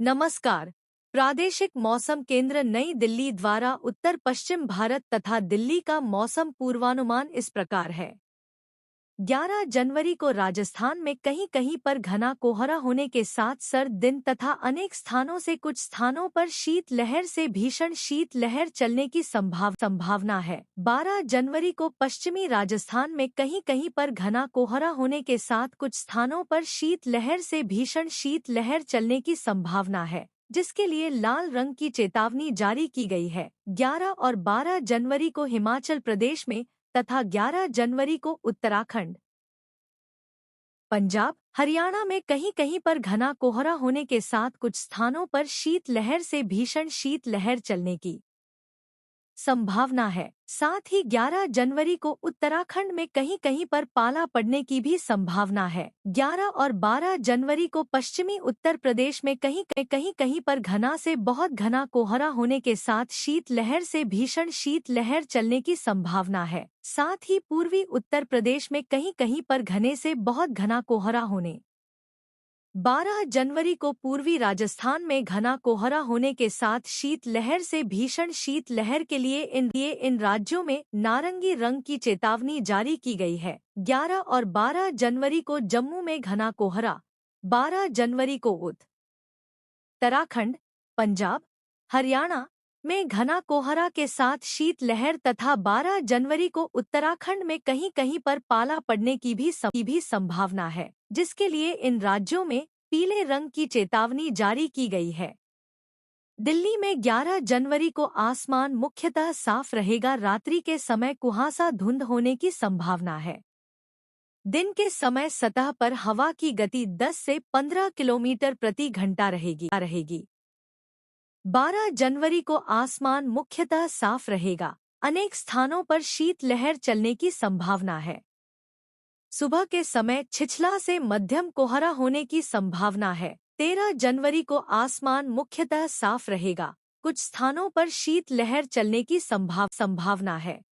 नमस्कार। प्रादेशिक मौसम केंद्र नई दिल्ली द्वारा उत्तर पश्चिम भारत तथा दिल्ली का मौसम पूर्वानुमान इस प्रकार है। 11 जनवरी को राजस्थान में कहीं कहीं पर घना कोहरा होने के साथ सर्द दिन तथा अनेक स्थानों से कुछ स्थानों पर शीत लहर से भीषण शीत लहर चलने की संभावना है। 12 जनवरी को पश्चिमी राजस्थान में कहीं कहीं पर घना कोहरा होने के साथ कुछ स्थानों पर शीत लहर से भीषण शीत लहर चलने की संभावना है, जिसके लिए लाल रंग की चेतावनी जारी की गई है। 11 और 12 जनवरी को हिमाचल प्रदेश में तथा 11 जनवरी को उत्तराखंड, पंजाब, हरियाणा में कहीं कहीं पर घना कोहरा होने के साथ कुछ स्थानों पर शीत लहर से भीषण शीत लहर चलने की संभावना है। साथ ही 11 जनवरी को उत्तराखंड में कहीं कहीं पर पाला पड़ने की भी संभावना है। 11 और 12 जनवरी को पश्चिमी उत्तर प्रदेश में कहीं कहीं पर घना से बहुत घना कोहरा होने के साथ शीत लहर से भीषण शीत लहर चलने की संभावना है। साथ ही पूर्वी उत्तर प्रदेश में कहीं कहीं पर घने से बहुत घना कोहरा होने। 12 जनवरी को पूर्वी राजस्थान में घना कोहरा होने के साथ शीत लहर से भीषण शीत लहर के लिए इन राज्यों में नारंगी रंग की चेतावनी जारी की गई है। 11 और 12 जनवरी को जम्मू में घना कोहरा, 12 जनवरी को उत्तराखंड, पंजाब, हरियाणा में घना कोहरा के साथ शीत लहर तथा 12 जनवरी को उत्तराखंड में कहीं कहीं पर पाला पड़ने की भी संभावना है, जिसके लिए इन राज्यों में पीले रंग की चेतावनी जारी की गई है। दिल्ली में 11 जनवरी को आसमान मुख्यतः साफ रहेगा। रात्रि के समय कुहासा धुंध होने की संभावना है। दिन के समय सतह पर हवा की गति 10 से 15 किलोमीटर प्रति घंटा रहेगी। 12 जनवरी को आसमान मुख्यतः साफ रहेगा। अनेक स्थानों पर शीत लहर चलने की संभावना है। सुबह के समय छिछला से मध्यम कोहरा होने की संभावना है। 13 जनवरी को आसमान मुख्यतः साफ रहेगा। कुछ स्थानों पर शीत लहर चलने की संभावना है।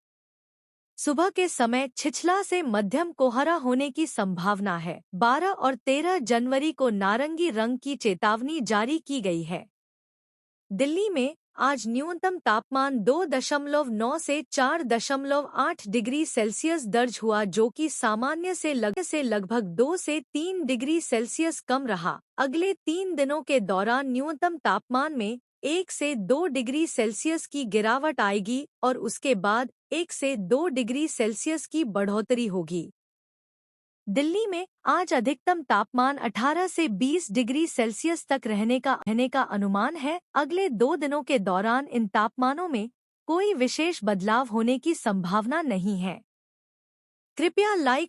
सुबह के समय छिछला से मध्यम कोहरा होने की संभावना है। 12 और 13 जनवरी को नारंगी रंग की चेतावनी जारी की गई है। दिल्ली में आज न्यूनतम तापमान 2.9 से 4.8 डिग्री सेल्सियस दर्ज हुआ, जो कि सामान्य से लगभग 2 से 3 डिग्री सेल्सियस कम रहा। अगले 3 दिनों के दौरान न्यूनतम तापमान में 1 से 2 डिग्री सेल्सियस की गिरावट आएगी और उसके बाद 1 से 2 डिग्री सेल्सियस की बढ़ोतरी होगी। दिल्ली में आज अधिकतम तापमान 18 से 20 डिग्री सेल्सियस तक रहने का अनुमान है। अगले 2 दिनों के दौरान इन तापमानों में कोई विशेष बदलाव होने की संभावना नहीं है। कृपया लाइक